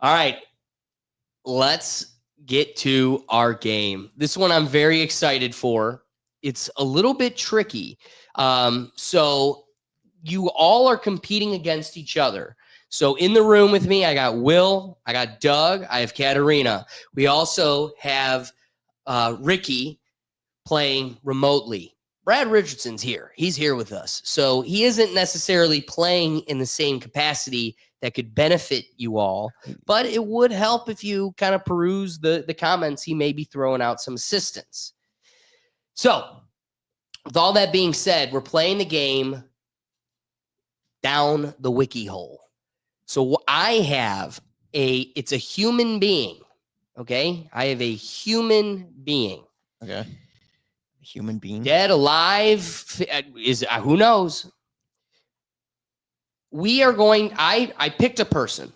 All right. Let's get to our game. This one I'm very excited for. It's a little bit tricky. So you all are competing against each other. So in the room with me, I got Will, I got Doug, I have Katarina. We also have Ricky playing remotely. Brad Richardson's here. He's here with us. So he isn't necessarily playing in the same capacity that could benefit you all, but it would help if you kind of peruse the comments. He may be throwing out some assistance. So with all that being said, we're playing the game down the Wiki-Hole. So I have it's a human being. Okay. I have a human being. Okay. Human being. Dead, alive, is who knows? We are going, I picked a person.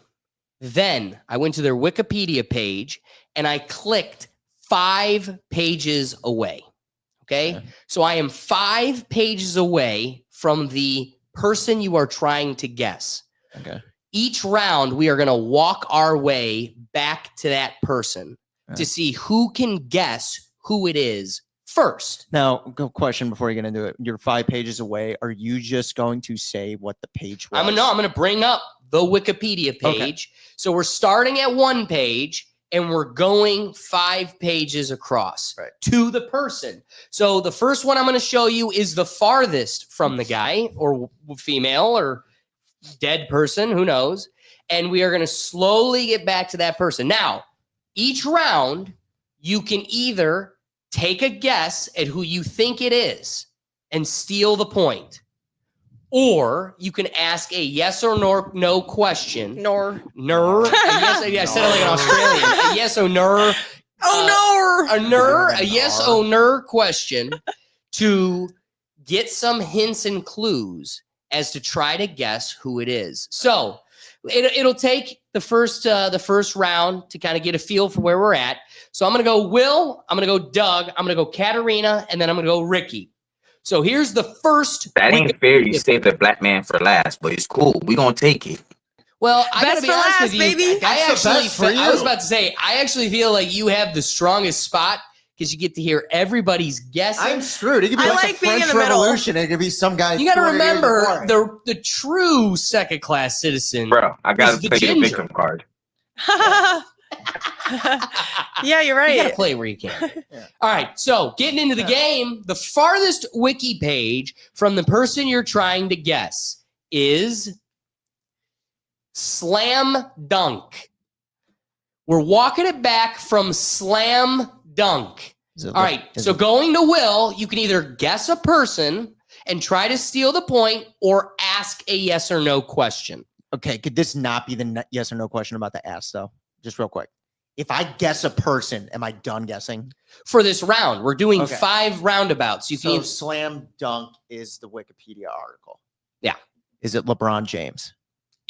Then I went to their Wikipedia page and I clicked 5 pages away. Okay. So I am 5 pages away from the person you are trying to guess. Okay. Each round, we are going to walk our way back to that person to see who can guess who it is first. Now, question before you get into it. You're 5 pages away. Are you just going to say what the page was? I'm going to bring up the Wikipedia page. Okay. So we're starting at 1 page and we're going 5 pages across to the person. So the first one I'm going to show you is the farthest from the guy or female or dead person, who knows? And we are going to slowly get back to that person. Now, each round, you can either take a guess at who you think it is and steal the point, or you can ask a yes or no question. Nor. Yes, I said it like an Australian. A yes or no. A yes or no question to get some hints and clues as to try to guess who it is. So it'll take the first round to kind of get a feel for where we're at. So I'm going to go Will, I'm going to go Doug, I'm going to go Katarina, and then I'm going to go Ricky. So here's the first. That ain't fair. You saved the black man for last, but it's cool. We're going to take it. Well, I got to be honest with you. Baby. I was about to say, I actually feel like you have the strongest spot because you get to hear everybody's guesses. I'm screwed. It could be like the French Revolution. It could be some guy. You got to remember the true second-class citizen. Bro, I got to play the victim card. Yeah, you're right. You got to play where you can. Yeah. All right, so getting into the game, the farthest wiki page from the person you're trying to guess is Slam Dunk. We're walking it back from Slam Dunk. All right, so going to Will, you can either guess a person and try to steal the point or ask a yes or no question. Okay, could this not be the yes or no question about the ask, though? Just real quick. If I guess a person, am I done guessing? For this round, we're doing 5 roundabouts. So Slam Dunk is the Wikipedia article. Yeah. Is it LeBron James?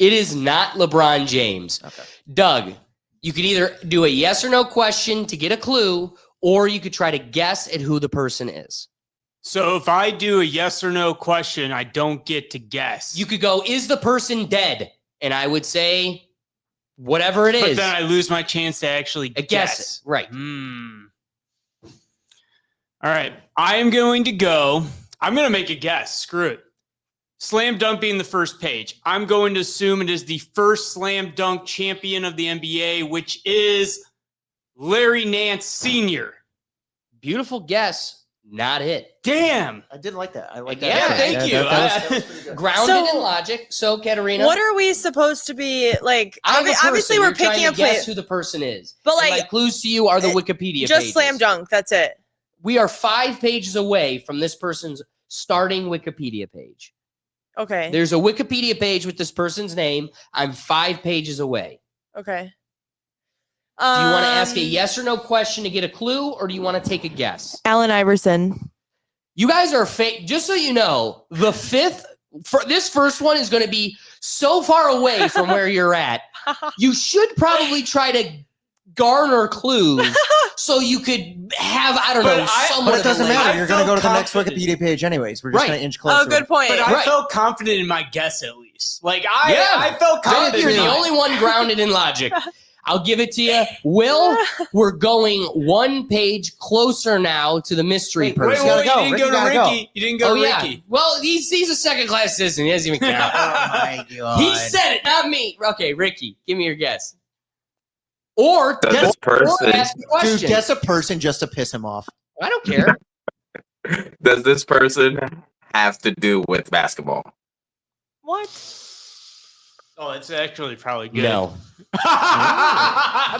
It is not LeBron James. Okay. Doug, you could either do a yes or no question to get a clue, or you could try to guess at who the person is. So if I do a yes or no question, I don't get to guess. You could go, is the person dead? And I would say whatever it is. But then I lose my chance to actually guess it. Right. All right. I am going to go. I'm going to make a guess. Screw it. Slam dunk being the first page. I'm going to assume it is the first slam dunk champion of the NBA, which is Larry Nance Sr. Beautiful guess. Not it. Damn. I did like that. I like that. Yeah, thank you. That was grounded in logic. So, Katarina. What are we supposed to be like? Obviously, we're picking a place. Guess who the person is. But like, my clues to you are the Wikipedia just pages. Slam dunk. That's it. We are 5 pages away from this person's starting Wikipedia page. Okay. There's a Wikipedia page with this person's name. I'm 5 pages away. Okay. Do you want to ask a yes or no question to get a clue, or do you want to take a guess? Allen Iverson. You guys are just so you know, this first one is going to be so far away from where you're at. You should probably try to garner clues so you could have, I don't know, someone. But it doesn't matter. You're going to go to the next Wikipedia page anyways. We're just going to inch closer. Oh, good point. But I felt confident in my guess at least. Like I felt confident. You're the only one grounded in logic. I'll give it to you. Will, we're going one page closer now to the mystery Wait, person. Wait, gotta go. you didn't Ricky go to gotta go. Ricky. You didn't go to yeah. Ricky. Well, he's a second-class citizen. He doesn't even care. Oh my God. He said it, not me. Okay, Ricky, give me your guess. Or Does guess, this person- or ask a question. Dude, guess a person just to piss him off. I don't care. Does this person have to do with basketball? What? Oh, that's actually probably good. No. I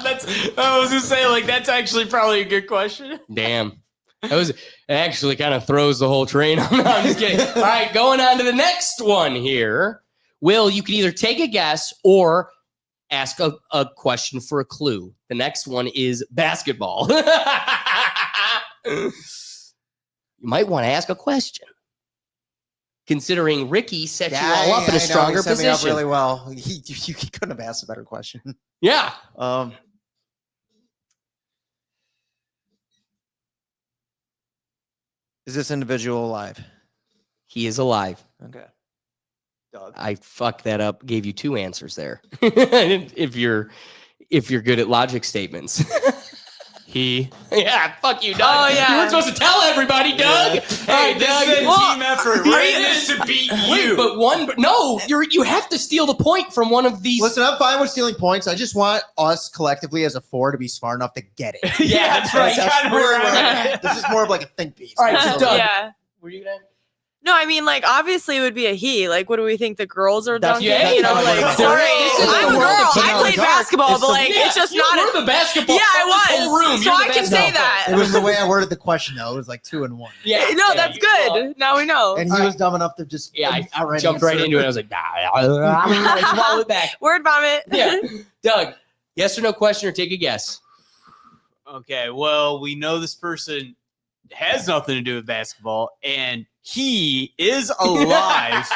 was gonna say, like, that's actually probably a good question. Damn. It actually kind of throws the whole train. I'm just kidding. All right, going on to the next one here. Will, you can either take a guess or ask a question for a clue. The next one is basketball. You might want to ask a question. Considering Ricky set you all up in a stronger set me up position. really well. You couldn't have asked a better question. Yeah. Is this individual alive? He is alive. Okay. Doug. I fucked that up. Gave you two answers there. if you're good at logic statements. Yeah, fuck you, Doug. Oh, yeah. You weren't supposed to tell everybody, Doug. Hey, All right, this Doug. is a Well, team effort. Here We're it in this is. to beat Wait, you. but no, you have to steal the point from one of these. Listen, I'm fine with stealing points. I just want us collectively as a four to be smart enough to get it. Yeah, that's right. That's Kind of really where where I'm I'm at. at. This is more of like a think piece. All right, so Doug. Yeah. Were you gonna? No, I mean, like, obviously it would be a he. Like, what do we think? The girls are That's- dunking? yeah, you know, that's like, what it sorry, is. I'm a The girl. world I of played dark. basketball, It's but the- like, it's just you not. were the basketball. Yeah, I of this was. whole room. So You're the I can basketball say that. It was the way I worded the question, though. It was like 2-1. Yeah, No, yeah, that's you- good. Now we know. And he was dumb enough to just Yeah, I outright jumped right answer. into it. I was like, nah, swallow it back. Word vomit. Yeah, Doug. Yes or no question, or take a guess. Okay, well, we know this person has nothing to do with basketball, and he is alive.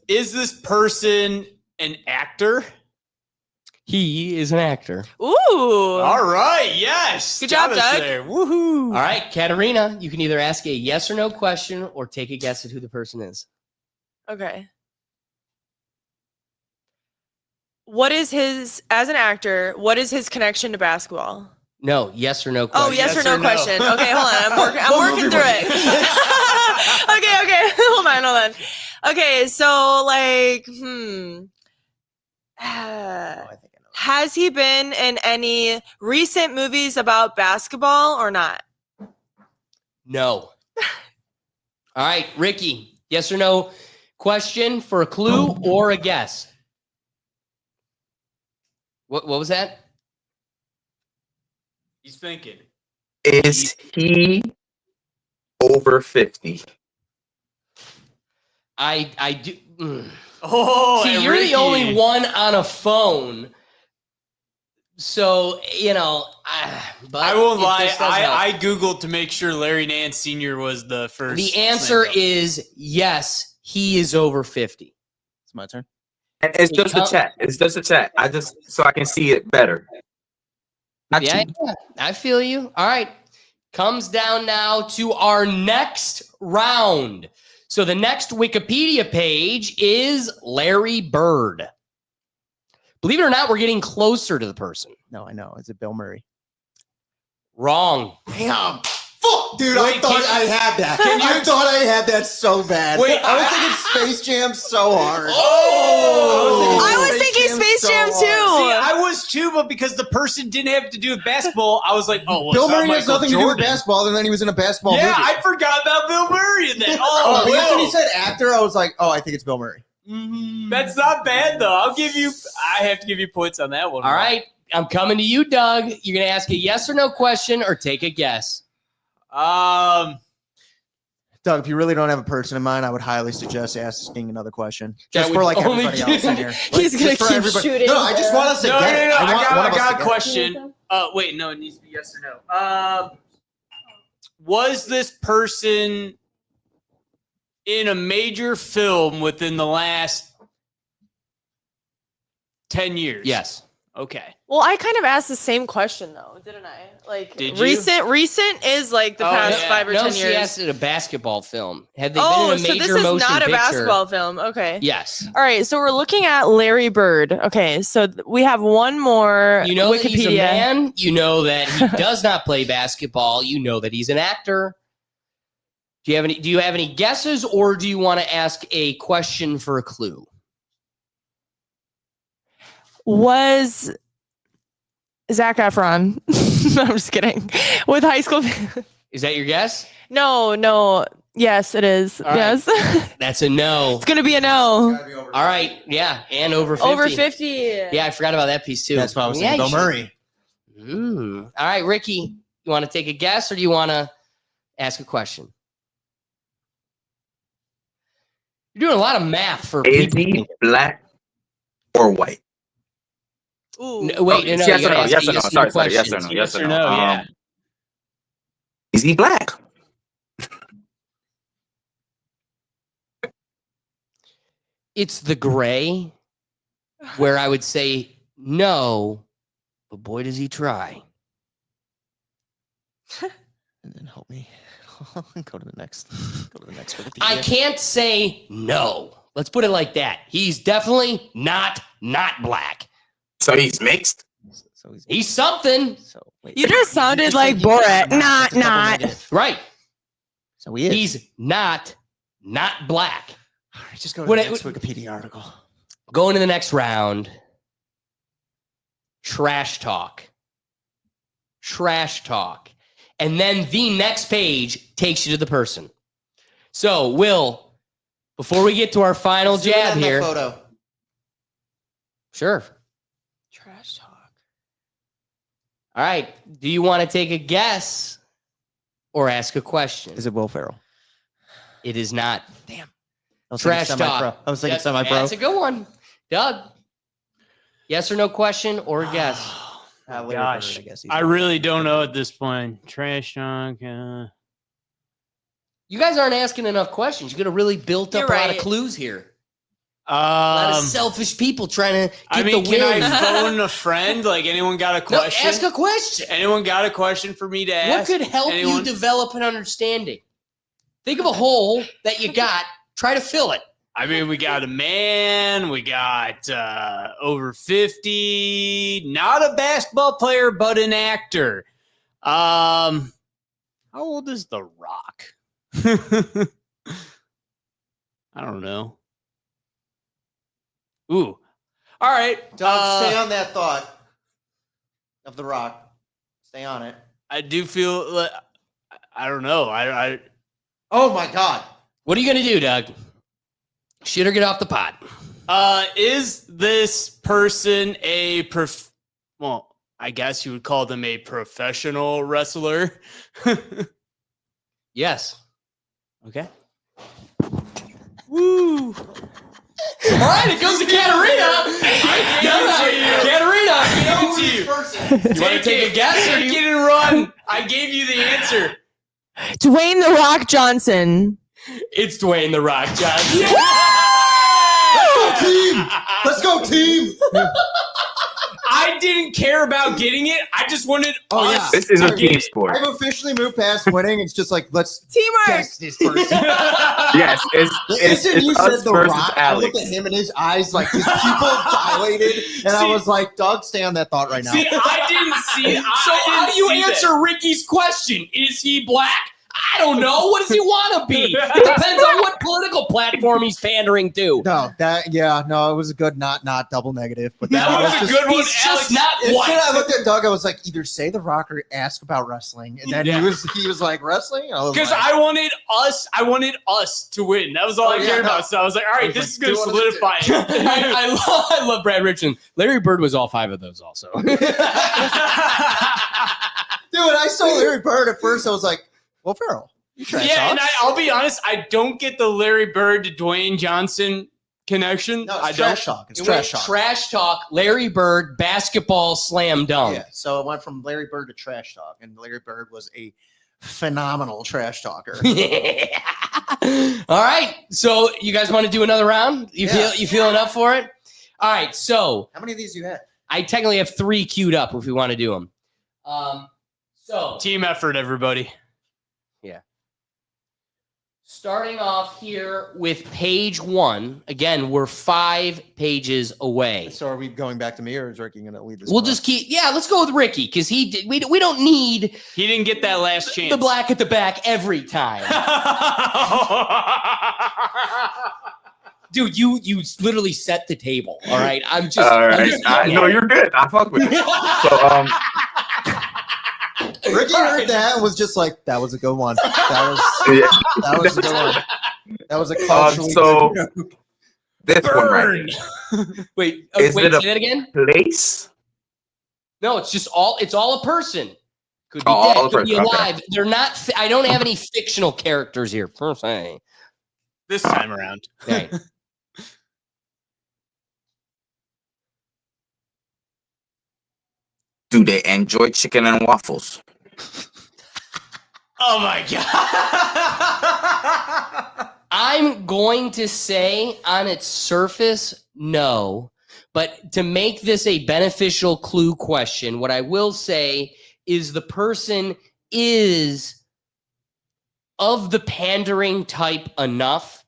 Is this person an actor? He is an actor. Ooh. All right, yes. Good job, Got us Doug. there. Woohoo. All right, Katerina, you can either ask a yes or no question or take a guess at who the person is. Okay. What is his, as an actor, what is his connection to basketball? No, yes or no question. Oh, yes, Yes or no or no. question. Okay, hold on. I'm working through it. okay. Hold on. Okay, so like, Oh, I think I know. has he been in any recent movies about basketball or not? No. All right, Ricky, yes or no question for a clue or a guess. What was that? He's thinking. Is he over 50? I do. Oh, See, and you're Ricky. the only one on a phone. So, but I won't if lie. this does help. I Googled to make sure Larry Nance Sr. was the first. The answer slam dunk. is yes, he is over 50. It's my turn. And it's just a chat. It's just a chat. So I can see it better. Not Yeah, you. yeah, I feel you. All right. Comes down now to our next round. So the next Wikipedia page is Larry Bird. Believe it or not, we're getting closer to the person. No, I know. Is it Bill Murray? Wrong. Damn. Fuck, dude. I Wait, thought can- I had that. can you- I thought I had that so bad. Wait, I was thinking Space Jam so hard. Oh! I was thinking Space Jam See, too. I was too, but because the person didn't have to do with basketball, I was like, oh, well, Bill it's not Murray has Michael nothing to do with Jordan. basketball, and then he was in a basketball Yeah, movie. I forgot about Bill Murray in that. Oh, Oh, but when whoa. he said actor, I was like, oh, I think it's Bill Murray. That's not bad though. I have to give you points on that one. All right. I'm coming to you, Doug. You're going to ask a yes or no question or take a guess. Um, Doug, if you really don't have a person in mind, I would highly suggest asking another question. That Just for would like only everybody else in here. Like, He's gonna just for keep everybody. shooting. No, I just want us to no, get it. I want one of us got to a get it. question. Wait, no, it needs to be yes or no. Was this person in a major film within the last 10 years? Yes. Okay. Well, I kind of asked the same question though, didn't I? Like Did you? recent is like the Oh, past yeah. 5 or No, 10 she years. asked it a basketball film. Had they been Oh, in a so major this is motion not a picture? basketball film. Okay. Yes. All right, so we're looking at Larry Bird. Okay, so we have one more You know that Wikipedia. he's a man. You know that he does not play basketball. You know that he's an actor. Do you have any guesses, or do you want to ask a question for a clue? Was Zac Efron? No, I'm just kidding. With High School. Is that your guess? No. Yes, it is. All right. Yes. That's a no. It's gonna be a no. All right. Yeah, and over 50. Over 50. Yeah, I forgot about that piece too. That's why I was Yeah, saying you Bill Murray. should- All right, Ricky, you want to take a guess, or do you want to ask a question? You're doing a lot of math for Is people. he black or white? Ooh. No, wait, no, yes you or gotta no? ask Yes a or no? yes or Sorry, no sorry. Yes or questions. no? Yes or no? Yeah. Is he black? It's the gray, where I would say no, but boy, does he try. And then help me. Go to the next. Go to the next Wikipedia. I can't say no. Let's put it like that. He's definitely not black. So he's mixed. So He's something, So wait. You just sounded Just like he's Borat. That's a double Not. negative. right? So he is. He's not black. All right, just go to What the it- next Wikipedia article. Going to the next round. Trash talk. And then the next page takes you to the person. So, Will, before we get to our final Zoom in jab on that here. Photo. Sure. Trash talk. All right. Do you want to take a guess or ask a question? Is it Will Ferrell? It is not. Damn. I was Trash thinking semi-pro. talk. I was thinking Yep, semi-pro. That's a good one. Doug. Yes or no question or guess? Larry Gosh, Bird, I guess he's I right. really don't know at this point. Trash talk. You guys aren't asking enough questions. You could have really built up You're a lot of right. clues here. A lot of selfish people trying to get I mean, the can win. I phone a friend? Like, anyone got a No, question? ask a question. Anyone got a question for me to What ask? could help Anyone? you develop an understanding? Think of a hole that you got. Try to fill it. I mean, we got a man, we got over 50, not a basketball player, but an actor. How old is The Rock? I don't know. Ooh. All right. Doug, stay on that thought of The Rock. Stay on it. I do feel like, I don't know. I Oh my God. What are you going to do, Doug? Shit or get off the pot? is this person a well, I guess you would call them a professional wrestler. Yes. Okay. Woo. All right, it goes to Katarina. Katarina, I gave it to you. You want to take a guess? Or Take you... it and run. I gave you the answer. Dwayne The Rock Johnson. It's Dwayne The Rock Johnson. Let's go, team. I didn't care about getting it. I just wanted Oh, us yeah. This is to a get team it. sport. I've officially moved past winning. It's just like, let's Teamwork. guess this person. Yes, it's The instant you us said The versus Rock, I Alex. looked at him and his eyes, like his pupils dilated, and I See- was like, Doug, stay on that thought right now. See, I didn't see. So how do you answer Ricky's question? Is he black? I don't know. What does he want to be? It depends on what political platform he's pandering to. No, it was a good not double negative. But That that was was a just, good one. He's just Alex. not Instead, white. I looked at Doug. I was like, either say The Rock or ask about wrestling. And then Yeah. he was like, wrestling. Because like, I wanted us to win. That was all I Oh, yeah, cared no. about. So I was like, all I right, was this like, is going to do what I solidify it. I love Brad Richardson. Larry Bird was all 5 of those also. dude, I saw Larry Bird at first. I was like, Will Ferrell. You trash Yeah, and talks. I'll be honest, I don't get the Larry Bird to Dwayne Johnson connection. No, I it's don't. trash talk. It's It trash went talk. trash talk, Larry Bird, basketball slam dunk. Yeah, so it went from Larry Bird to trash talk, and Larry Bird was a phenomenal trash talker. All right. So you guys want to do another round? You feeling up for it? All right. So How many of these you had? I technically have 3 queued up if we want to do them. So Team effort, everybody. starting off here with page 1. Again, we're 5 pages away. So are we going back to me, or is Ricky going to lead this? We'll one? just keep. Yeah, let's go with Ricky because he did. We don't need He didn't get that last chance. the black at the back every time. Dude, you literally set the table. All right, I'm just. All I'm right. just No, you're good. I fuck with you. So Ricky heard that and was just like, "That was a good one. That yeah. was a good one. That was a culturally so good joke." this one right Burn. here. wait, Is wait. it a- Say that again. Place. No, it's just all. It's all a person. Could be Oh, all dead. a Could be person, okay. alive. They're not. I don't have any fictional characters here per se. This time around. Right. Do they enjoy chicken and waffles? Oh my god. I'm going to say on its surface, no. But to make this a beneficial clue question, what I will say is the person is of the pandering type enough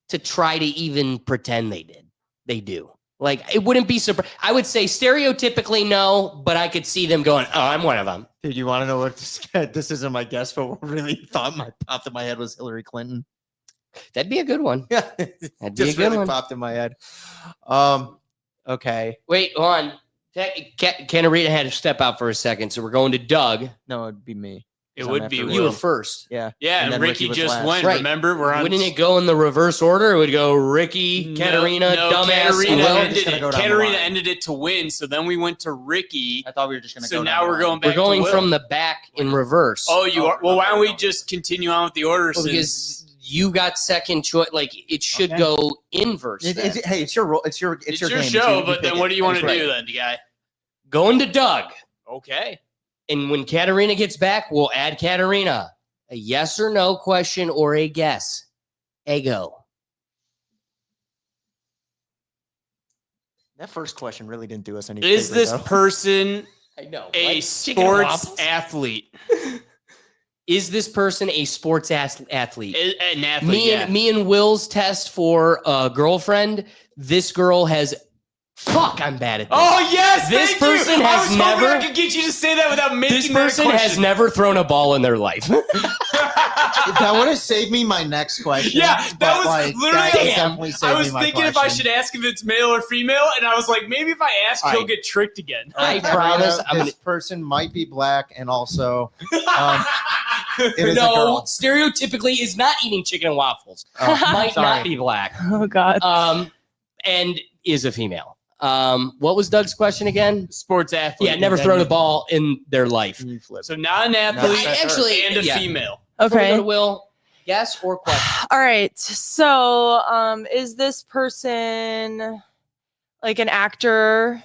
to try to even pretend they did. They do. Like, it wouldn't be surprised. I would say stereotypically no, but I could see them going, oh, I'm one of them. Dude, you want to know what this isn't my guess, but what really popped in my head was Hillary Clinton. That'd be a good one. Yeah, That'd be a just good really one. popped in my head. Okay, Wait, hold on. Canarita had to step out for a second, so we're going to Doug. no, it'd be me. It I'm would after be Will. You were Will. first. Yeah, Yeah, and then Ricky was just last. went. Right. Remember, we're on. Wouldn't it go in the reverse order? It would go Ricky, No, Katarina, no, dumbass, Katarina Will. Just ended gonna it. go down the Katarina line. ended it to win. So then we went to Ricky. I thought we were just gonna So go. now down we're the going line. back. We're going to Will. from the back in reverse. Oh, you Oh, are. Well, why don't we no. just continue on with the order? Well, Since because you got second choice. Like, it should Okay. go inverse. then. Hey, it's your role. It's your it's your your game. show, You but pick then what it. do you want to That's do right. then, guy? Going to Doug. Okay. And when Katarina gets back, we'll add Katarina. A yes or no question or a guess. Ego. That first question really didn't do us any. Is favors, this though. person I know. a Like chicken and sports waffles? athlete? Is this person a sports athlete? An athlete. Me and Will's test for a girlfriend. This girl has. Fuck, I'm bad at this. Oh yes, This thank person you. has I was hoping never- I could get you to say that without making This person that has never thrown a ball in their life. That would have saved me my next question. Yeah, that but, was like, literally- that Damn. definitely saved I was me my thinking if question. I should ask if it's male or female, and I was like, maybe if I ask, All he'll right. get tricked again. I Katarina, promise I'm this person might be black and also it is a no, girl. stereotypically is not eating chicken and waffles. Oh, Might sorry. not be black. Oh God. And is a female. What was Doug's question again? Sports athlete. Yeah, never then thrown a you- ball in their life. You flip. So not an athlete, I actually- and a yeah. female. Before we go Okay. to Will, yes or question? All right. So, is this person like an actor,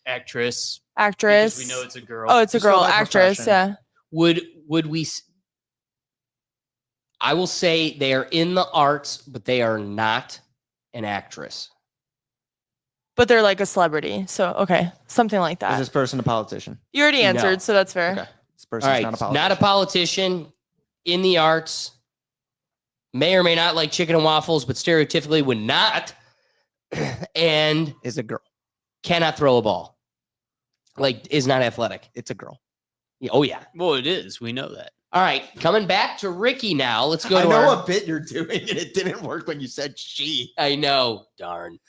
Actress. actress? Because we know it's a girl. Oh, it's a Just go girl by actress. profession. Yeah. Would we? I will say they are in the arts, but they are not an actress. But they're like a celebrity. So, okay. Something like Is that. this person a politician? You already No. answered, so that's fair. Okay. This All person's right, not a politician. not a politician, in the arts, may or may not like chicken and waffles, but stereotypically would not, and Is a girl. cannot throw a ball. Like, is not athletic. It's a girl. Yeah, oh yeah. Well, it is. We know that. All right, coming back to Ricky now. Let's go I to know our. what bit you're doing, and it didn't work when you said she. I know, darn.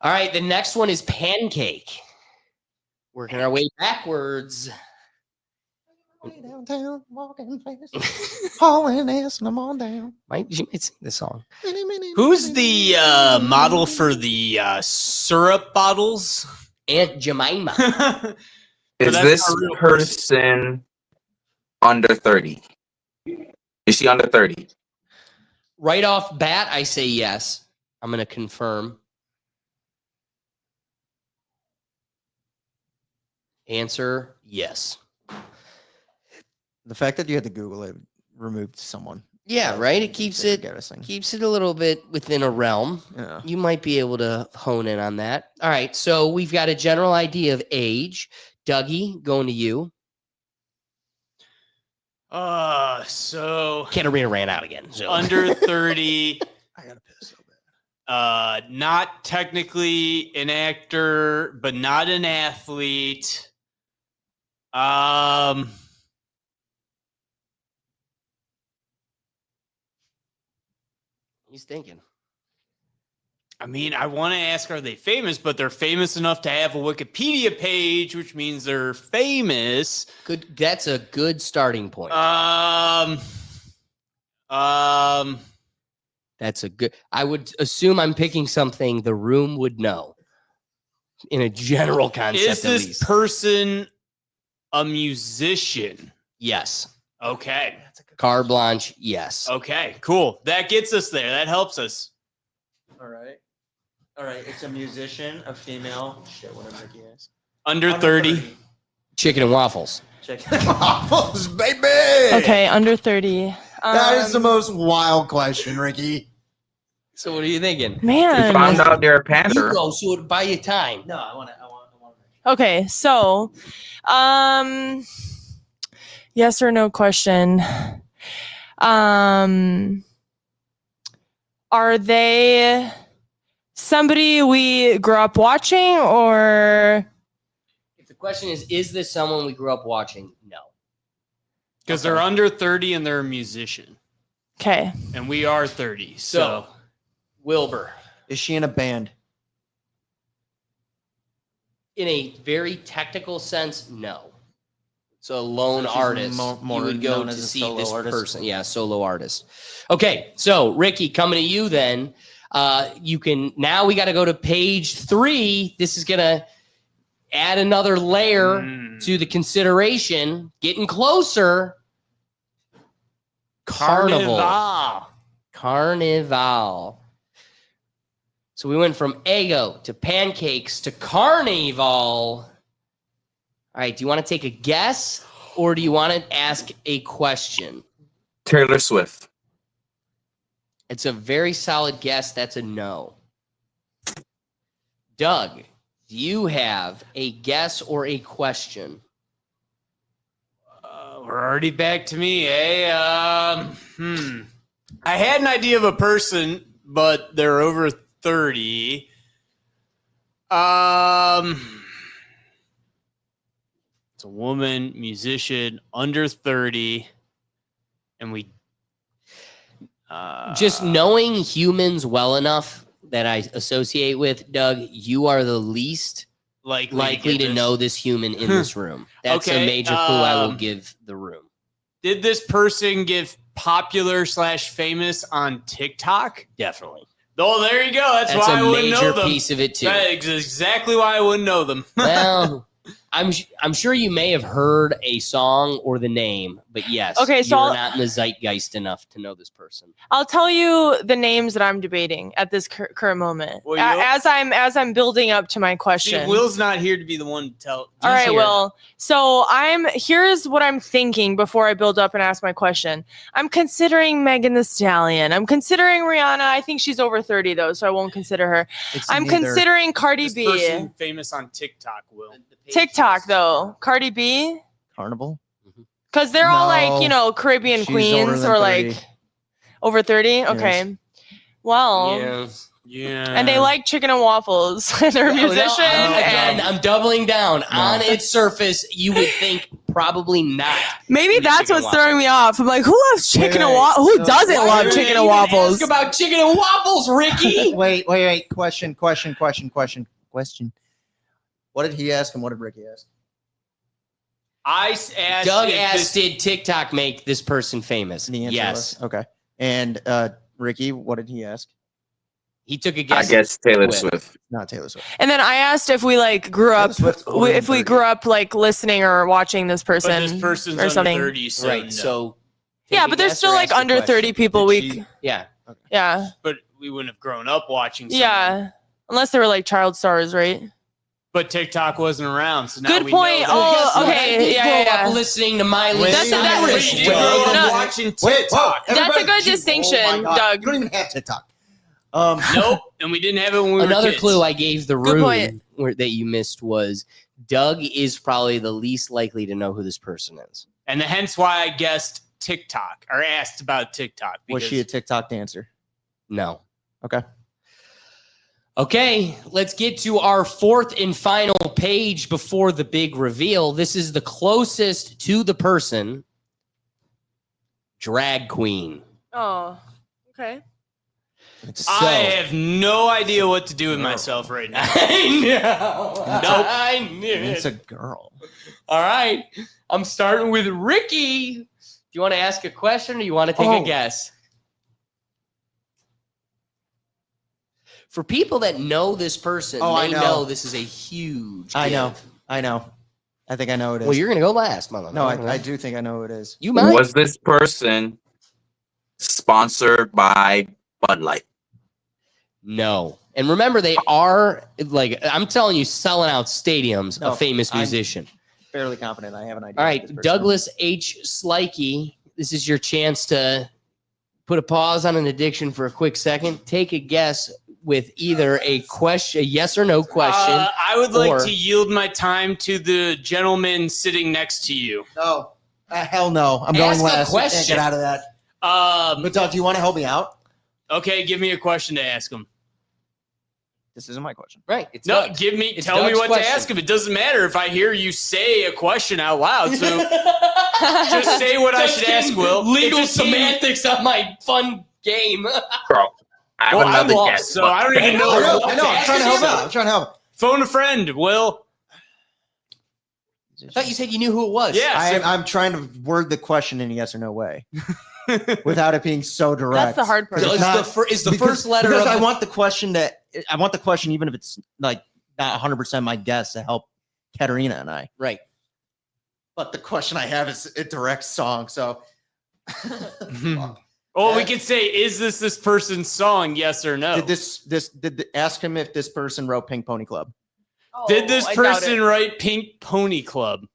All right, the next one is pancake. Working our way backwards. Downtown, walking fast, hauling ass, and I'm on down. You might sing this song. Who's the model for the syrup bottles? Aunt Jemima. Is that's this not real person under 30? Is she under 30? Right off bat, I say yes. I'm going to confirm. Answer yes. The fact that you had to Google it removed someone Yeah, right. It keeps it a little bit within a realm. Yeah. You might be able to hone in on that. All right, so we've got a general idea of age. Dougie, going to you. So Katarina ran out again. So under 30. I gotta piss so bad. Not technically an actor, but not an athlete. he's thinking. I mean, I want to ask, are they famous? But they're famous enough to have a Wikipedia page, which means they're famous. Good. That's a good starting point. That's a good. I would assume I'm picking something the room would know. In a general concept, Is at this least. person a musician? Yes. Okay. Carte blanche. Yes. Okay. Cool. That gets us there. That helps us. All right. It's a musician, a female. Shit, whatever Ricky is. Under 30. Chicken and waffles. Chicken waffles, baby. Okay, under 30. That is the most wild question, Ricky. So what are you thinking? Man. We found out they're a You panther. go, so it'll buy you time. No, I want to. Okay, so yes or no question. Are they somebody we grew up watching, or If the question is this someone we grew up watching? No. Because they're under 30 and they're a musician. okay? And we are 30. So Wilbur, Is she in a band? in a very technical sense, no. It's a lone So she's artist. more you would go known to as a see solo this artist? person. Yeah, solo artist. Okay, so Ricky, coming to you then. You can now we got to go to page 3. This is gonna add another layer to the consideration. Getting closer. Carnival. So we went from Eggo to pancakes to carnival. All right, do you want to take a guess or do you want to ask a question? Taylor Swift. It's a very solid guess. That's a no. Doug, do you have a guess or a question? we're already back to me, eh? I had an idea of a person, but they're over 30. It's a woman, musician, under 30, and we Just knowing humans well enough that I associate with, Doug, you are the least likely to know this human in this room. That's Okay, a major clue I will give the room. Did this person get popular / famous on TikTok? Definitely. Oh, there you go. That's That's why I a wouldn't know major them. piece of it too. That is exactly why I wouldn't know them. Well, I'm sure you may have heard a song or the name, but yes, Okay, so you're I'll- not in the zeitgeist enough to know this person. I'll tell you the names that I'm debating at this current moment. Well, you- as I'm building up to my See, question. Will's not here to be the one to tell. All right, here. Will. So here's what I'm thinking before I build up and ask my question. I'm considering Megan Thee Stallion. I'm considering Rihanna. I think she's over 30 though, so I won't consider her. I'm considering Cardi This B. person famous on TikTok, Will. TikTok though. Cardi B. Carnival. Because they're all No. like, Caribbean She's older queens than or 30. like over 30. Okay. Well, Yeah. Yeah. and they like chicken and waffles. They're a No, musician. again, and I'm doubling down. On its surface, you would think probably not. maybe Chicken that's and what's waffles. throwing me off. I'm like, who loves chicken and wait. waffles? Who So doesn't why love are chicken You and didn't waffles? Ask about chicken and waffles, Ricky. Wait. Question. What did he ask and what did Ricky ask? I asked. Doug if asked, this- did TikTok make this person famous? The answer Yes. was okay. And Ricky, what did he ask? He took a I guess. guess Taylor With. Swift. Not Taylor Swift. And then I asked if we like grew up, Taylor Swift's older if than we 30. grew up like listening or watching this but person, this person's or under something. 30, so Right. no. So, Yeah, take a but there's guess still or like ask a under 30 question. people. Did she- Yeah. Yeah, but we wouldn't have grown up watching. Someone. yeah. Unless they were like child stars, right? But TikTok wasn't around, so now Good we point. Know Oh, Guess what? I okay. did Yeah, grow up yeah. listening to Miley That's- Cyrus. You Wait, grew up no. watching Wait, TikTok. That's a everybody- good Oh distinction, my God. Doug. You don't even have TikTok. Nope, and we didn't have it when we were Another kids. clue I gave the Good point. room that you missed was Doug is probably the least likely to know who this person is. And hence why I guessed TikTok or asked about TikTok. Was she a TikTok dancer? No. Okay. Okay, let's get to our fourth and final page before the big reveal. This is the closest to the person. Drag queen. Oh, okay. So, I have no idea what to do with myself right now. I know. Nope. I knew it's it. a girl. All right. I'm starting with Ricky. Do you want to ask a question or you want to take a guess? For people that know this person, I they know. know this is a huge I know. give. I know. I think I know who it is. Well, you're going to go last, mother. No, I do think I know who it is. You might. Was this person sponsored by Bud Light? No. And remember, they are, like, I'm telling you, selling out stadiums, No, a famous I'm- musician. Fairly confident. I have an idea. All who right, this person is. Douglas H. Slikey, this is your chance to put a pause on an addiction for a quick second. Take a guess with either a question, a yes or no question. I would like or- to yield my time to the gentleman sitting next to you. No. Hell no. I'm going Ask a last. You can't question. get out of that. But Doug, do you want to help me out? Okay, give me a question to ask him. This isn't my question. Right. It's No, Doug's. give me. It's Tell me Doug's what question. to ask him. It doesn't matter if I hear you say a question out loud. So just say what I should ask. Will Legal It's a team- semantics on my fun game. Bro, I have Well, I'm another lost, guess. so I don't even know. I know. what I know. I'm ask trying to help you. out. I'm trying to help. Phone a friend, Will. I thought you said you knew who it was. Yeah. I'm trying to word the question in a yes or no way without it being so direct. That's the hard part. Because Is it's the, not- fir- is the because- first letter because of I the- want the question even if it's like not 100% my guess to help Katerina and I. right. But the question I have is a direct song, so Well, we could say, is this person's song? Yes or no? ask him if this person wrote Pink Pony Club. Did this I doubt person it. write Pink Pony Club?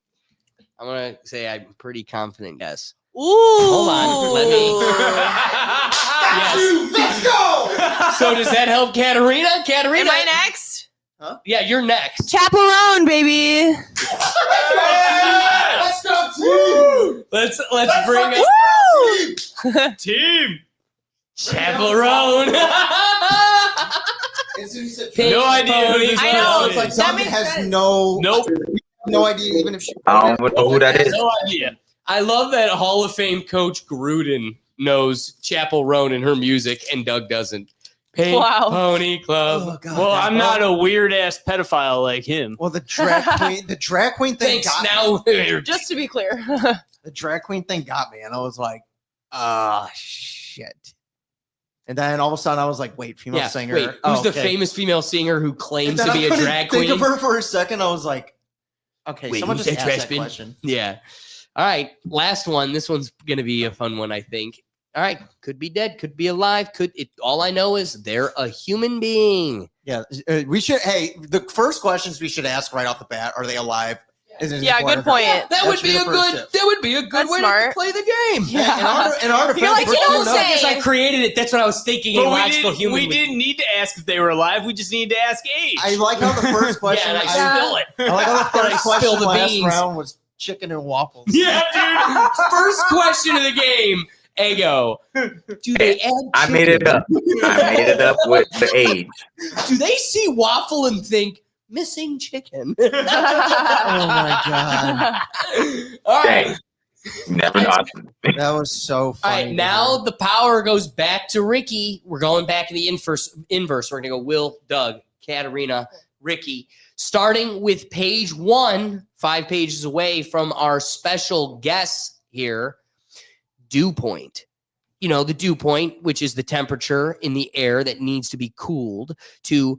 I'm going to say I'm pretty confident yes. Ooh. Hold on, let me- Yes. Let's go. So does that help Katerina? Katerina? Am I next? Yeah, you're next. Chaperone, baby. Let's go, team. Let's bring up Woo! Team. Chaperone. Pink No idea who this I know. person It's like is. That Duncan makes has sense. no idea, even if she. I don't know who that is. No idea. I love that Hall of Fame coach Gruden knows Chapel Roan and her music, and Doug doesn't. Pink Wow. Pony Club. Oh, God. Well, I'm not a weird ass pedophile like him. Well, the drag queen thing. Thanks. got me. Now we're Just to be clear. The drag queen thing got me, and I was like, shit. And then all of a sudden, I was like, wait, female yeah. singer. Wait, Oh, who's the okay. famous female singer who And claims then to I be a couldn't drag think queen? of her for a second. I was like, okay, Wait, someone who's just that asked trash that bin? question. Yeah. All right. Last one. This one's gonna be a fun one, I think. All right. Could be dead. Could be alive. All I know is they're a human being. Yeah, we should. Hey, the first questions we should ask right off the bat: are they alive? Yeah, good point. That would be a good. That would be a good That's way smart. to play the game. Yeah. In our You're like, defense, you don't we're say. Because I created it. That's what I was thinking. A But logical human. we would- didn't need to ask if they were alive. We just needed to ask age. I like how the first question. Yeah, and I Yeah. spill it. I like how the I first spill question the last beans. round was chicken and waffles. Yeah, dude. First question of the game. Ego. Do they add I made it chicken? up. I made it up with the age. Do they see waffle and think missing chicken? Oh my god, All right. Dang. Never know. that was so All funny. right. Now the power goes back to Ricky. We're going back to the inverse. We're going to go Will, Doug, Katerina, Ricky. Starting with page 1, 5 pages away from our special guests here. Dew point. You know, the dew point, which is the temperature in the air that needs to be cooled to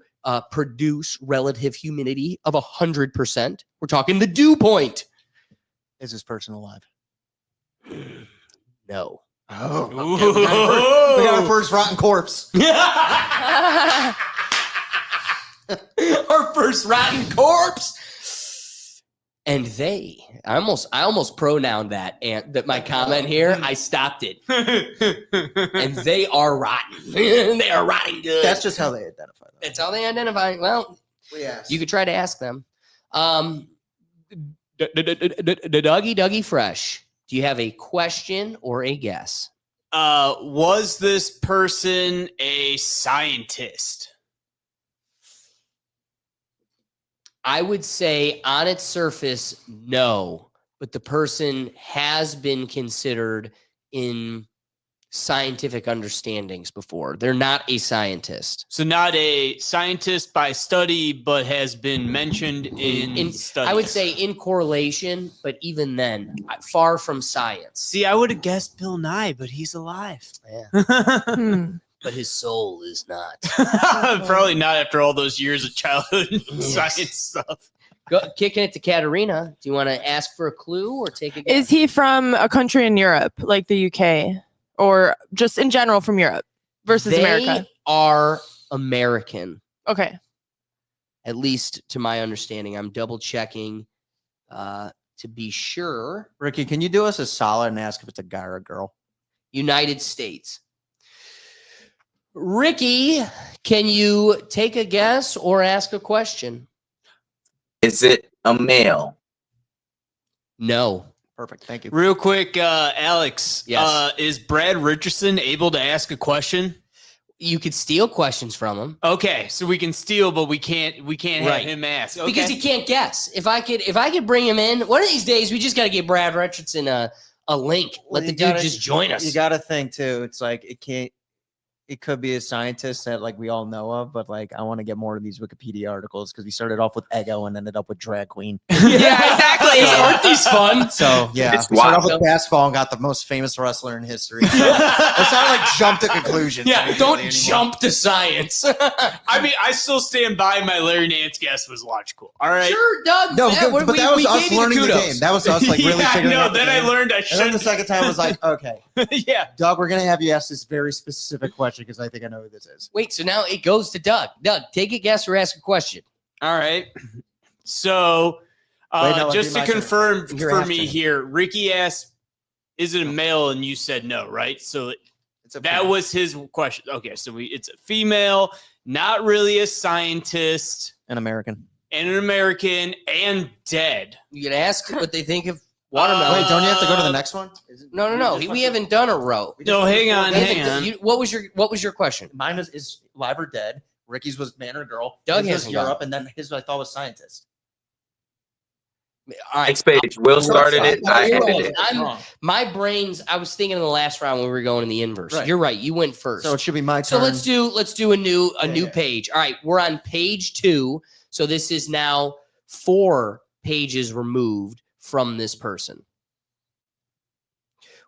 produce relative humidity of 100%. We're talking the dew point. Is this person alive? No. Oh, okay. We got our first rotten corpse. Our first first rotten corpse. And I almost pronouned that my comment here. I stopped it. And they are rotten. They are rotting good. That's just how they identify them. That's how they identify. Well, you could try to ask them. Dougie Fresh, do you have a question or a guess? Was this person a scientist? I would say on its surface, no, but the person has been considered in scientific understandings before. They're not a scientist. So not a scientist by study, but has been mentioned in studies. I would say in correlation, but even then, far from science. See, I would have guessed Bill Nye, but he's alive. Yeah. But his soul is not. Probably not after all those years of childhood science stuff. Kicking it to Katerina. Do you want to ask for a clue or take a guess? Is he from a country in Europe, like the UK, or just in general from Europe versus America? They are American. Okay. At least to my understanding. I'm double checking to be sure. Ricky, can you do us a solid and ask if it's a guy or a girl? United States. Ricky, can you take a guess or ask a question? Is it a male? No. Perfect. Thank you. Real quick, Alex. Yes. Is Brad Richardson able to ask a question? You could steal questions from him. Okay, so we can steal, but we can't have him ask. Okay. Because he can't guess. If I could bring him in, one of these days we just got to get Brad Richardson a link. Let the dude just join us. You got to think too. It's like it could be a scientist that like we all know of, but like I want to get more of these Wikipedia articles because we started off with Ego and ended up with drag queen. Yeah, exactly. Aren't these fun? So yeah, It's we started off wild. with basketball and got the most famous wrestler in history. So let's not like jump to conclusions. Yeah, immediately don't anymore. jump to science. I mean, I still stand by my Larry Nance guess was watch cool. All right. Sure, Doug. No, Yeah, but that was we us gave you learning the kudos. game. That was us like really yeah, figuring no, out the then I game. learned I And then the shouldn't. second time was like, okay, Yeah. Doug, we're gonna have you ask this very specific question because I think I know who this is. Wait, so now it goes to Doug. Doug, take a guess or ask a question. All right. So, Wait, no, just it'd to be my confirm turn. Your for half me turn. here, Ricky asked, "Is it a male?" And you said no, right? So It's a that was his question. Okay, so it's a female, not really a scientist, an American. and an American, and dead. You can ask what they think of watermelon. Wait, don't you have to go to the next one? No. We haven't done a row. No, hang on, We hang haven't- on. What was your question? Mine is live or dead. Ricky's was man or girl. Doug His was hasn't gone. Europe, and then his I thought was scientist. All right. Next page. Will started it. I You're ended right. it. I'm- My brains. I was thinking in the last round when we were going in the inverse. Right. You're right. You went first. So it should be my So turn. let's do a new Yeah. page. All right, we're on page 2. So this is now 4 pages removed from this person.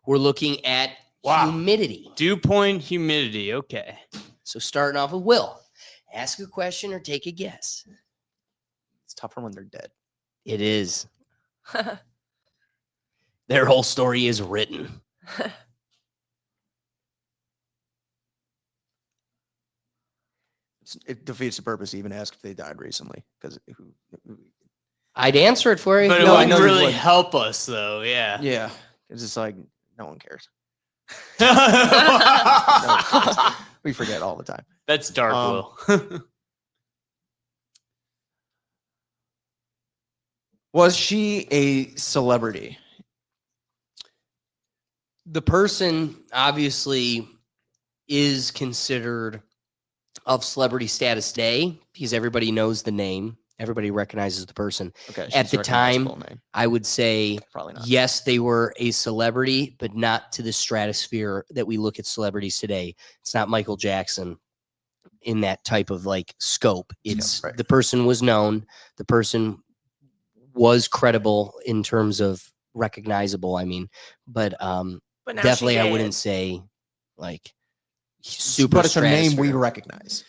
We're looking at Wow. humidity. Dew point humidity. Okay. So starting off with Will, ask a question or take a guess. It's tougher when they're dead. It is. Their whole story is written. It defeats the purpose to even ask if they died recently because I'd answer it for you. But if it you I want. know wouldn't you really would. help us, though. Yeah. yeah, it's just like no one cares. We forget all the time. That's dark, Will. Was she a celebrity? The person obviously is considered of celebrity status today because everybody knows the name. Everybody recognizes the person. Okay. At she's the a time, recognizable name. I would say, Probably not. yes, they were a celebrity, but not to the stratosphere that we look at celebrities today. It's not Michael Jackson in that type of like scope. It's right. the person was known. The person was credible in terms of recognizable. I mean, but But now definitely she I did. wouldn't say like super But it's a name we stratosphere. recognize.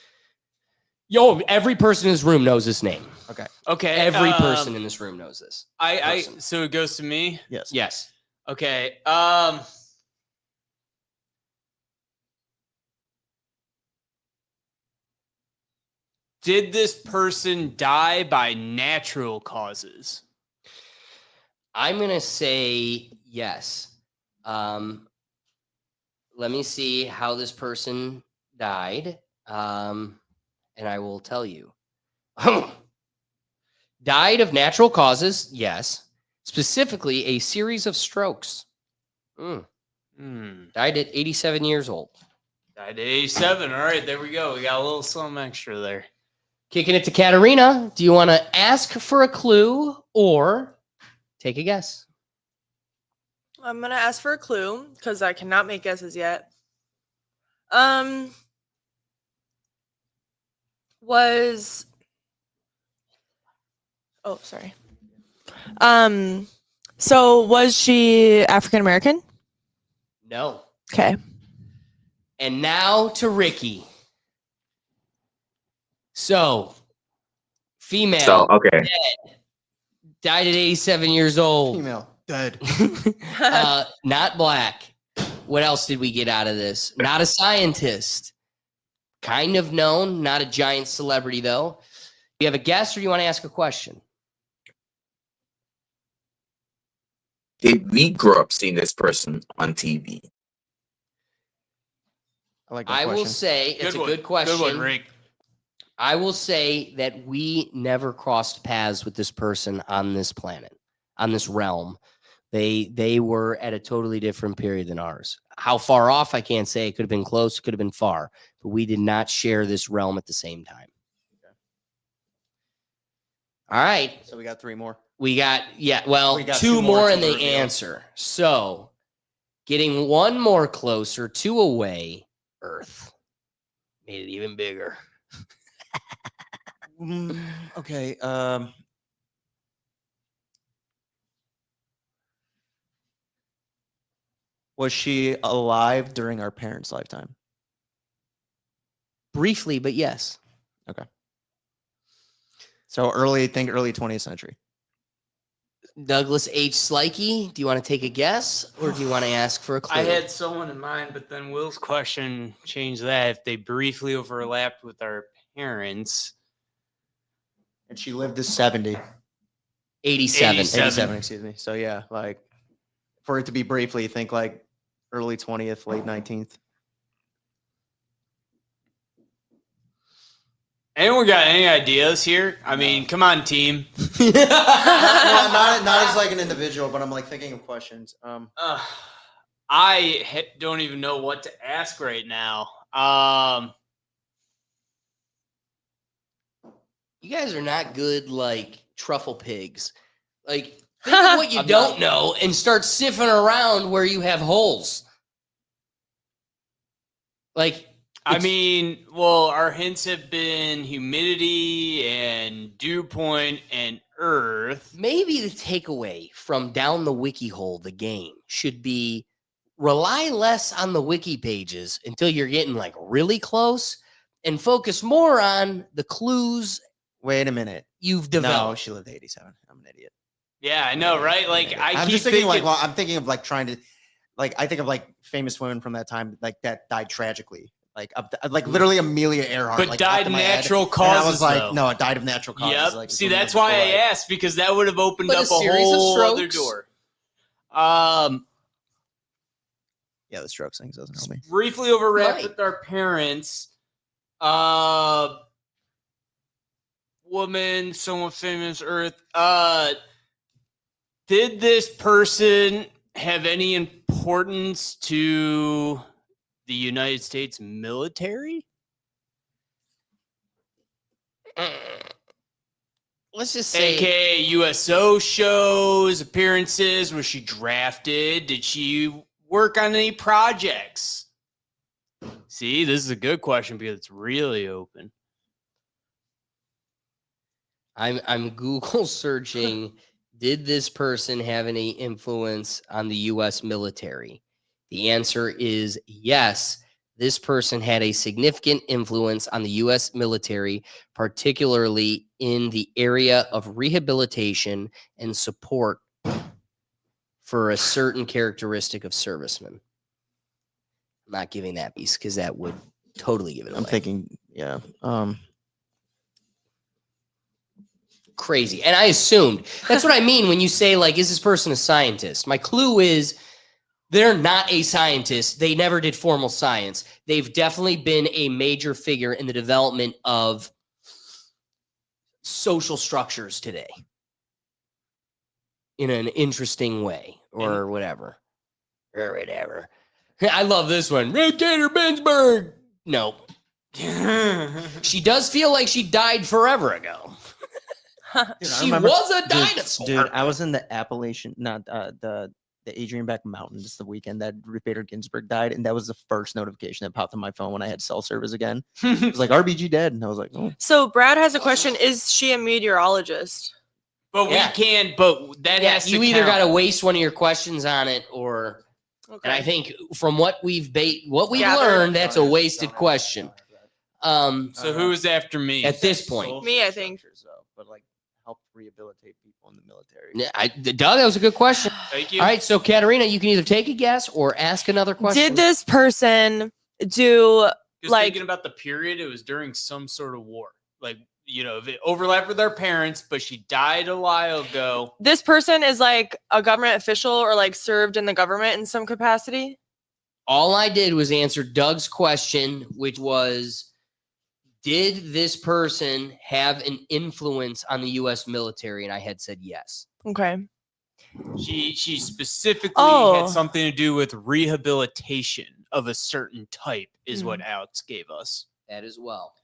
Yo, every person in this room knows this name. Okay. Okay. Every person in this room knows this. person. So it goes to me. Yes. Yes. Okay. Did this person die by natural causes? I'm going to say yes. Let me see how this person died. And I will tell you. Died of natural causes, yes. Specifically, a series of strokes. Died at 87 years old. Died at 87. All right, there we go. We got a little something extra there. Kicking it to Katarina. Do you want to ask for a clue or take a guess? I'm gonna ask for a clue because I cannot make guesses yet. Sorry. So was she African American? No. Okay. And now to Ricky. So, female. So, okay. Dead, died at 87 years old. Female. Dead. Not black. What else did we get out of this? Not a scientist. Kind of known. Not a giant celebrity, though. Do you have a guess or do you want to ask a question? Did we grow up seeing this person on TV? I like that I question. will say it's a good question. Good one, Rick. I will say that we never crossed paths with this person on this planet, on this realm. They were at a totally different period than ours. How far off, I can't say. It could have been close, could have been far, but we did not share this realm at the same time. Okay. All right. So we got 3 more. We got, We got 2 more in the reveal. answer. So getting 1 more closer to away Earth. Made it even bigger. Okay. Was she alive during our parents' lifetime? Briefly, but yes. So early 20th century. Douglas H. Slikey, do you want to take a guess or do you want to ask for a clue? I had someone in mind, but then Will's question changed that. If they briefly overlapped with our parents. And she lived to 70. 87. 87, excuse me. So yeah, like for it to be briefly, think like early 20th, late 19th. Anyone got any ideas here? I mean, come on, team. not as like an individual, but I'm like thinking of questions. I don't even know what to ask right now. You guys are not good like truffle pigs. Like think of what you don't know and start sifting around where you have holes. Like I mean, well, our hints have been humidity and dew point and earth. maybe the takeaway from down the Wiki-Hole, the game, should be rely less on the wiki pages until you're getting like really close and focus more on the clues Wait a minute. you've No, developed. she lived to 87. I'm an idiot. Yeah, I know, right? Like I'm keep just thinking like, well, I'm thinking of like trying to, like, I think of like famous women from that time, like that died tragically. Like literally Amelia Earhart. but like, died popped in my natural head, and I causes. was like, though. no, it died of natural causes. Yep. Like, See, something that's like why I before asked because that would have opened But up a a series of whole other strokes. door. Yeah, the strokes things doesn't help me. Briefly overlapped Right. with our parents. Woman, somewhat famous, Earth. Did this person have any importance to the United States military? Let's just say AKA USO shows, appearances. Was she drafted? Did she work on any projects? See, this is a good question because it's really open. I'm Google searching, did this person have any influence on the US military? The answer is yes. This person had a significant influence on the US military, particularly in the area of rehabilitation and support for a certain characteristic of servicemen. I'm not giving that piece because that would totally give it away. I'm thinking, yeah. crazy. And I assumed that's what I mean when you say, like, is this person a scientist? My clue is they're not a scientist. They never did formal science. They've definitely been a major figure in the development of social strucures today in an interesting way or whatever. Or whatever. I love this one. Ruth Bader Ginsburg. No. She does feel like she died forever ago. Dude, I She remember- was a dinosaur. Dude, I was in the Appalachian, not the Adrianback Mountains the weekend that Ruth Bader Ginsburg died, and that was the first notification that popped on my phone when I had cell service again. It was like RBG dead, and I was like, oh. So Brad has a question. Is she a meteorologist? But Yeah. we can't. But that has to you either count. got to waste one of your questions on it, or Okay. and I think from what we've Gathered. learned, that's a wasted question. So who's after me? At this point. Me, I think. But like help rehabilitate people in the military. Doug, that was a good question. Thank you. All right, so Katarina, you can either take a guess or ask another question. Did this person do Just like thinking about the period, it was during some sort of war. Like, you know, if it overlapped with our parents, but she died a while ago. this person is like a government official or like served in the government in some capacity? All I did was answer Doug's question, which was, did this person have an influence on the U.S. military? And I had said yes. Okay. She specifically Oh. had something to do with rehabilitation of a certain type, is what Alex gave us. That as well.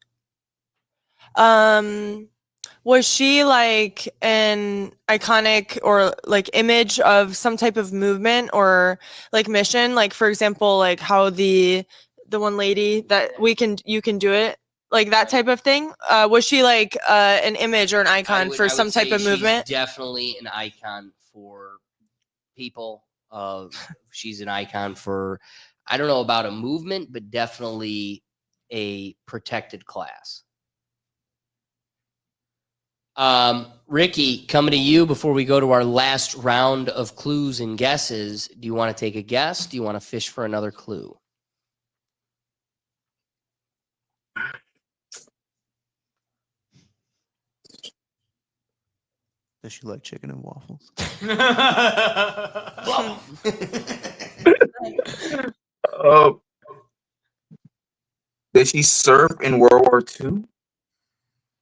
Was she like an iconic or like image of some type of movement or like mission? Like for example, like how the one lady that you can do it, like that type of thing. Was she like an image or an icon for some type of movement? She's definitely an icon for people. She's an icon for, I don't know about a movement, but definitely a protected class. Ricky, coming to you before we go to our last round of clues and guesses. Do you want to take a guess? Do you want to fish for another clue? Does she like chicken and waffles? Did she serve in World War II?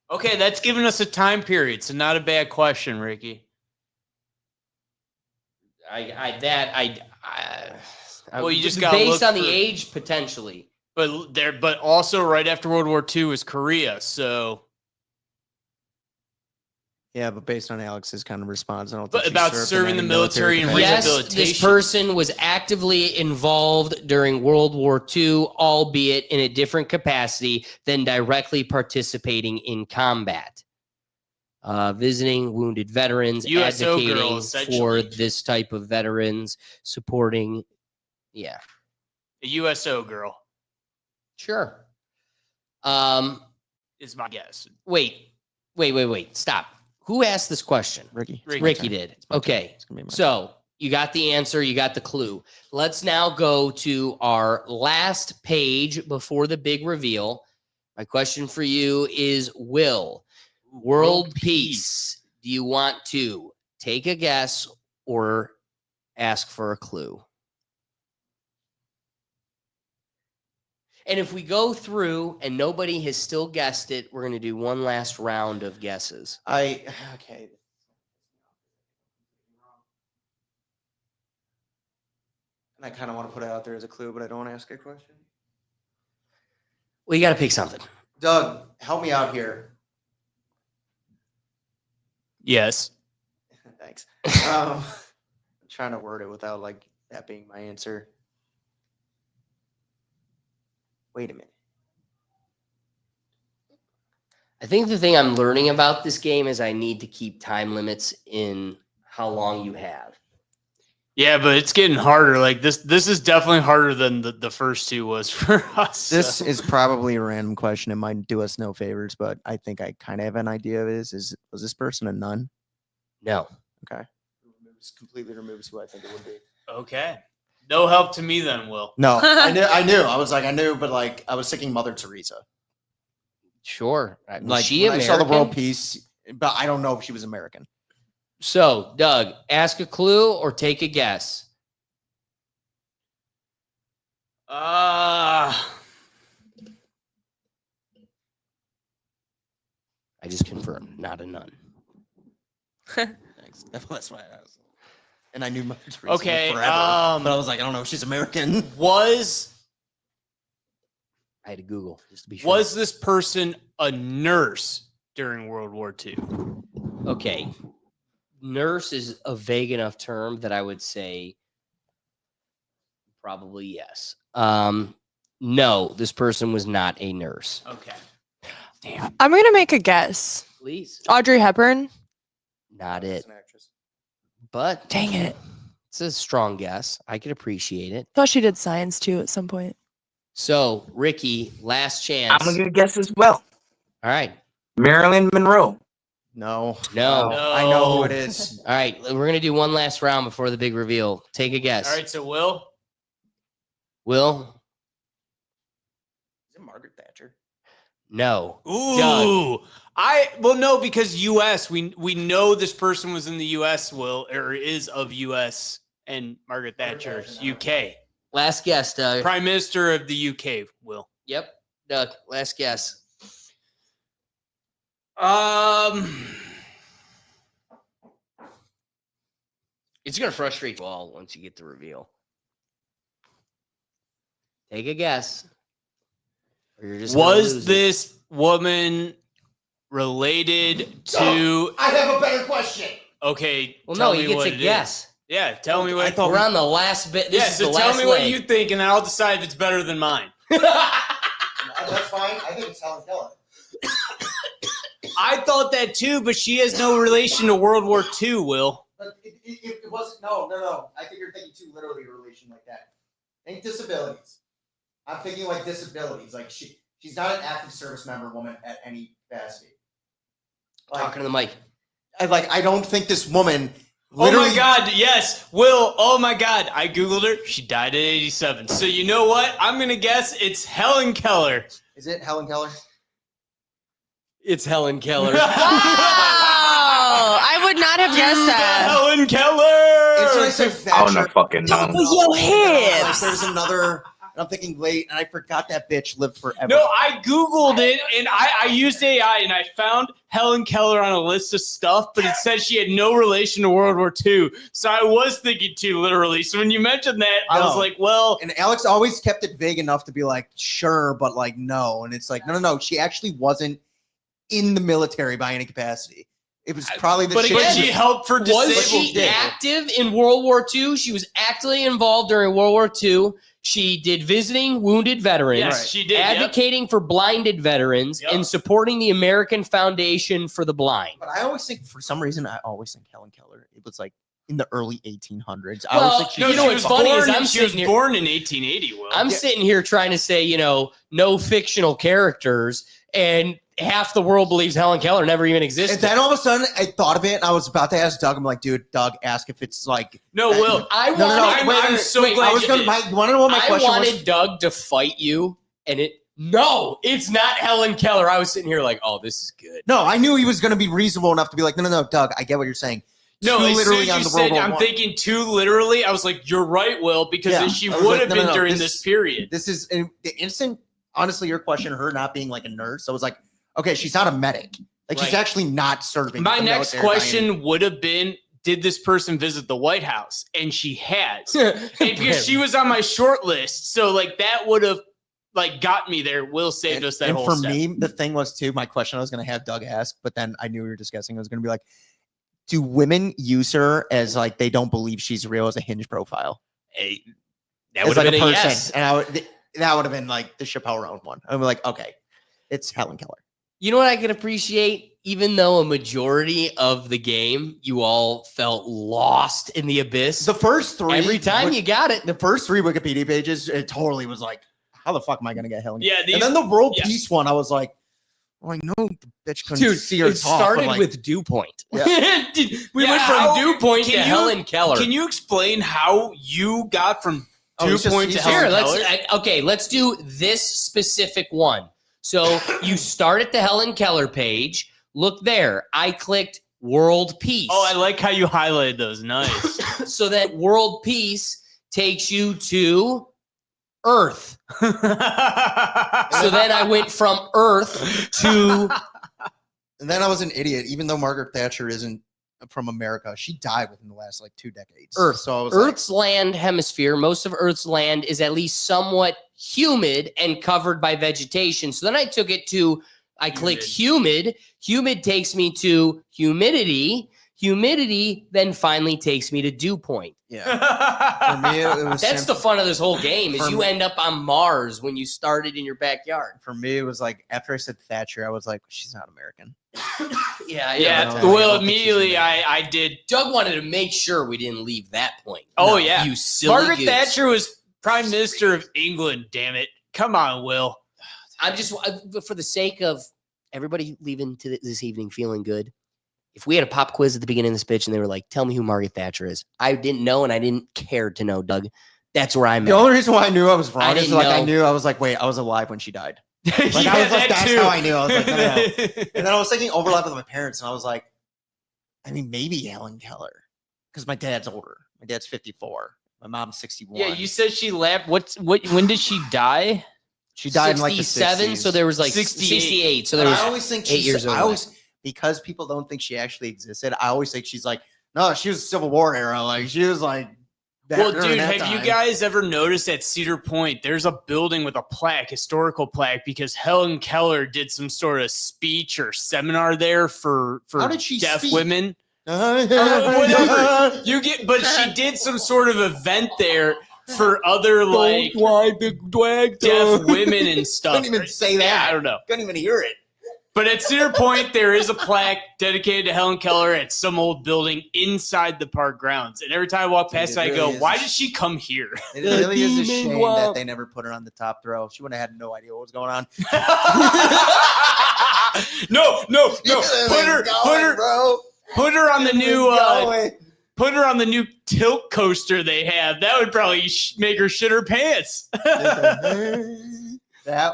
Okay, that's giving us a time period, so not a bad question, Ricky. Well, you just got based on the age potentially. But also right after World War II is Korea, so. Yeah, but based on Alex's kind of response, I don't But think she about served in serving any the military and capacity. Yes, rehabilitation. this person was actively involved during World War II, albeit in a different capacity than directly participating in combat. Visiting wounded veterans, USO advocating girl, for essentially. this type of veterans, supporting. Yeah, A USO girl sure. is my guess. Wait. Stop. Who asked this question? Ricky. Ricky. Ricky did. It's my turn. Okay. It's gonna be my turn. So you got the answer, you got the clue. Let's now go to our last page before the big reveal. My question for you is, Will, world peace, do you want to take a guess or ask for a clue? And if we go through and nobody has still guessed it, we're going to do one last round of guesses. Okay. And I kind of want to put it out there as a clue, but I don't want to ask a question. Well, you got to pick something. Doug, help me out here. Yes. Thanks. I'm trying to word it without like that being my answer. Wait a minute. I think the thing I'm learning about this game is I need to keep time limits in how long you have. Yeah, but it's getting harder. Like this is definitely harder than the first two was for us. This is probably a random question. It might do us no favors, but I think I kind of have an idea of it. Was this person a nun? No. Okay. Completely removes who I think it would be. Okay. No help to me then, Will. No, I knew. I knew, but like I was thinking Mother Teresa. Sure. Like she when I saw the world American? peace but I don't know if she was American. So, Doug, ask a clue or take a guess. I just confirmed, not a nun. Thanks. That's why I was. And I knew Mother Teresa Okay, forever, but I was like, I don't know if she's American. I had to Google just to be sure. Was this person a nurse during World War II? Okay. Nurse is a vague enough term that I would say probably yes. No, this person was not a nurse. Okay. Damn. I'm gonna make a guess. Please. Audrey Hepburn. Not it. An actress. But Dang it! it's a strong guess. I could appreciate it. Thought she did science too at some point. So, Ricky, last chance. I'm gonna guess as well. All right. Marilyn Monroe. No. No. I know who it is. All right. We're going to do one last round before the big reveal. Take a guess. All right, so Will? Will? Is it Margaret Thatcher? No. Ooh. No, because US, we know this person was in the US, Will, or is of US, and Margaret Thatcher, UK. Last guess, Doug. Prime Minister of the UK, Will. Yep. Doug, last guess. It's going to frustrate you all once you get the reveal. Take a guess. Or you're just gonna Was lose it. this woman related to? I have a better question. Okay. Well, tell no, me you get what to it guess. is. Yeah, tell me what. I thought We're on the last bit. This Yeah, is so the tell last me what leg. you think, and then I'll decide if it's better than mine. That's fine. I think it's Helen Keller. I thought that too, but she has no relation to World War II, Will. But it wasn't. No. I think you're thinking too literally a relation like that. Think disabilities. I'm thinking like disabilities. Like she's not an active service member woman at any capacity. Talking to the mic. I don't think this woman. Oh my God, yes, Will. Oh my God, I Googled her. She died at 87. So you know what? I'm going to guess it's Helen Keller. Is it Helen Keller? It's Helen Keller. Wow! I would not have guessed that. Helen Keller! It's when I said I don't Thatcher. know fucking know. Yo, Like, hips. there's another. And I'm thinking late, and I forgot that bitch lived forever. No, I Googled it, and I used AI, and I found Helen Keller on a list of stuff, but it said she had no relation to World War II. So I was thinking too literally. So when you mentioned that, I was No. like, well, And Alex always kept it vague enough to be like, sure, but like, no. And it's like, no. She actually wasn't in the military by any capacity. It was probably the But shit. again, she helped for Was disabled she did. active in World War II? She was actively involved during World War II. She did visiting wounded veterans, Yes, she did. Yep. advocating for blinded veterans, Yep. and supporting the American Foundation for the Blind. But I always think, for some reason, I always think Helen Keller. It was like in the early 1800s. I Well, always think she no, was you know what's funny is I'm she was sitting here- born in 1880, Will. I'm sitting here trying to say, no fictional characters, and half the world believes Helen Keller never even existed. And then all of a sudden, I thought of it, and I was about to ask Doug. I'm like, dude, Doug, ask if it's like. No, Will. I No, wanted, I'm so glad I was you gonna. did. You want to know what my I question wanted was? Doug to fight you, and no, it's not Helen Keller. I was sitting here like, oh, this is good. No, I knew he was going to be reasonable enough to be like, no, Doug, I get what you're saying. No, Too as soon literally as on you the said, World War I'm I. thinking too literally. I was like, you're right, Will, because Yeah, she I was would like, have no, been no, during this- this period. This is the instant. Honestly, your question, her not being like a nurse, I was like, okay, she's not a medic. Like she's Right. actually not serving. My the next military by any- question would have been, did this person visit the White House? And she has. And because she was on my short list. So like that would have like got me there. Will saved us that and whole for step. me, the thing was too. My question I was going to have Doug ask, but then I knew we were discussing. I was going to be like, do women use her as like they don't believe she's real as a Hinge profile? Hey, that As would have like been a a person, yes. and that would have been like the Chappelle Round one. I'm like, okay, it's Helen Keller. You know what I can appreciate? Even though a majority of the game, you all felt lost in the abyss. The first three, Every time you got it. the first three Wikipedia pages, it totally was like, how the fuck am I going to get Helen? Yeah, and then the world yeah. peace one, I was like, well, I know the bitch couldn't Dude, see her it talk, but, started like, with Dew Point. Yeah. We Yeah, went how- from Dew Point can to you- Helen Keller. Can you explain how you got from Oh, 2 it's just- points to he's- Helen Here, Keller? let's do this specific one. So you start at the Helen Keller page, look there. I clicked world peace. Oh, I like how you highlighted those. Nice. So that world peace takes you to Earth. So then I went from Earth to And then I was an idiot, even though Margaret Thatcher isn't from America. She died within the last 2 decades. Earth. So I was Earth's land hemisphere, most of Earth's land is at least somewhat humid and covered by vegetation. So then I took it to, I clicked humid. Humid takes me to humidity. Humidity then finally takes me to dew point. yeah. For me, it was That's the fun of this whole game is For you me- end up on Mars when you started in your backyard. For me, it was like after I said Thatcher, I was like, she's not American. Yeah, Yeah. don't Well, think she's immediately American. I did. Doug wanted to make sure we didn't leave that point. Oh, No, yeah. You silly Margaret goose. Thatcher was Prime Minister of England. Damn it! Come on, Will. I'm just for the sake of everybody leaving to this evening feeling good. If we had a pop quiz at the beginning of this bitch and they were like, "Tell me who Margaret Thatcher is," I didn't know and I didn't care to know. Doug, that's where I'm The at. only reason why I knew I was wrong is didn't like I know. knew I was like, wait, I was alive when she died. Like, I was like, that's how I knew. I was like, no. And then I was thinking overlap with my parents, and I was like, I mean, maybe Helen Keller, because my dad's older. My dad's 54. My mom's 61. Yeah, you said she left. What? When did she die? she died in like the 67, 60s. so there was like 68. 68. So But there was I always think 8 she's, years I old. always because people don't think she actually existed. I always think she's like, no, she was Civil War era. Like she was like. that- Well, during dude, that have you time. guys ever noticed at Cedar Point, there's a building with a plaque, historical plaque, because Helen Keller did some sort of speech or seminar there for How did she deaf speak? women. Whatever. But she did some sort of event there for other like deaf women and stuff. Couldn't even say Yeah, that. I don't know. Couldn't even hear it. But at Cedar Point, there is a plaque dedicated to Helen Keller at some old building inside the park grounds. And every time I walk past Dude, it, it I go, really is why a did she come here? It really is a demon shame wop. that they never put her on the top throw. She would have had no idea what was going on. No. Put her on the new put her on the new tilt coaster they have. That would probably make her shit her pants. That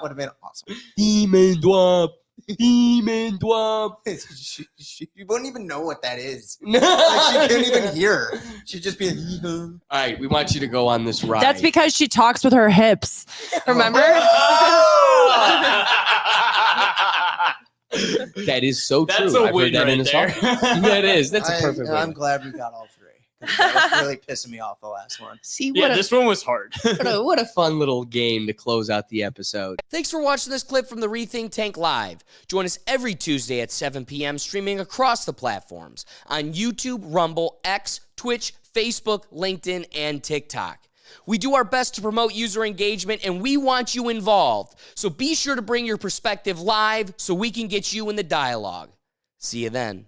would have been awesome. Demon Dwap. Demon Dwap. She wouldn't even know what that is. No. Like, she couldn't even hear. She'd just be. All right, we want you to go on this ride. That's because she talks with her hips. Remember? That is so true. That's a I've heard win that in right a there. song. That is. That's a perfect I'm win. glad we got all three. 'Cause that was really pissing me off the last one. See what Yeah, this one was hard. what a fun little game to close out the episode. Thanks for watching this clip from the Rethink Tank Live. Join us every Tuesday at 7 p.m. streaming across the platforms on YouTube, Rumble, X, Twitch, Facebook, LinkedIn, and TikTok. We do our best to promote user engagement, and we want you involved. So be sure to bring your perspective live so we can get you in the dialogue. See you then.